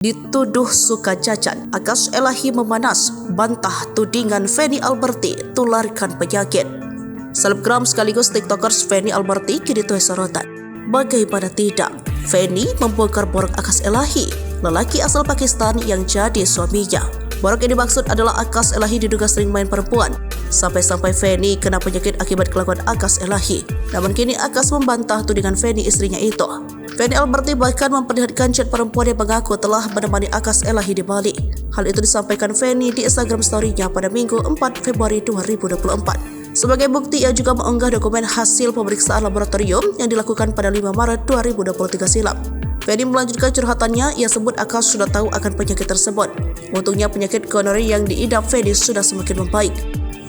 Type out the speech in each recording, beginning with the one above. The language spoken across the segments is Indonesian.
Dituduh suka jajan, Akas Elahi memanas, bantah tudingan Feni Alberti tularkan penyakit. Selebgram sekaligus tiktokers Feni Alberti kini tuai sorotan. Bagaimana tidak, Feni membongkar borok Akas Elahi, lelaki asal Pakistan yang jadi suaminya. Borok yang dimaksud adalah Akas Elahi diduga sering main perempuan, sampai-sampai Feni kena penyakit akibat kelakuan Akas Elahi. Namun kini Akas membantah tudingan Feni istrinya itu. Feni Alberti bahkan memperlihatkan chat perempuan yang mengaku telah menemani Akas Elahi di Bali. Hal itu disampaikan Feni di Instagram story-nya pada Minggu 4 Februari 2024. Sebagai bukti, ia juga mengunggah dokumen hasil pemeriksaan laboratorium yang dilakukan pada 5 Maret 2023 silam. Feni melanjutkan curhatannya, ia sebut Akas sudah tahu akan penyakit tersebut. Untungnya penyakit gonorrhea yang diidap Feni sudah semakin membaik.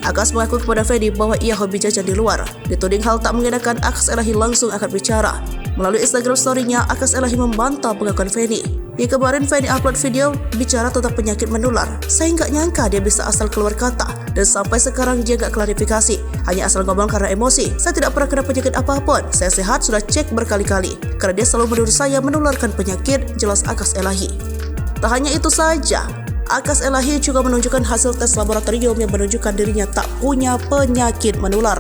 Akas mengaku kepada Feni bahwa ia hobi jajan di luar. Dituding hal tak mengenakan, Akas Elahi langsung akan bicara. Melalui Instagram story-nya, Akas Elahi membantah pengakuan Feni. Yang kemarin Feni upload video bicara tentang penyakit menular. Saya nggak nyangka dia bisa asal keluar kata. Dan sampai sekarang dia nggak klarifikasi. Hanya asal ngomong karena emosi. Saya tidak pernah kena penyakit apapun. Saya sehat, sudah cek berkali-kali. Karena dia selalu menuduh saya menularkan penyakit, jelas Akas Elahi. Tak hanya itu saja, Akas Elahi juga menunjukkan hasil tes laboratorium yang menunjukkan dirinya tak punya penyakit menular.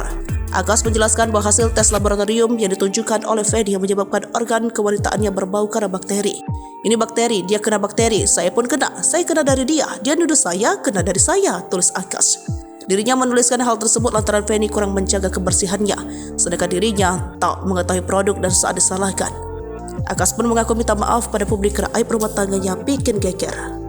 Akas menjelaskan bahwa hasil tes laboratorium yang ditunjukkan oleh Feni yang menyebabkan organ kewanitaannya berbau karena bakteri. Ini bakteri, dia kena bakteri, saya pun kena. Saya kena dari dia nuduh saya, kena dari saya, tulis Akas. Dirinya menuliskan hal tersebut lantaran Feni kurang menjaga kebersihannya, sedangkan dirinya tak mengetahui produk dan saat disalahkan. Akas pun mengaku minta maaf pada publik karena aib rumah tangganya bikin geger.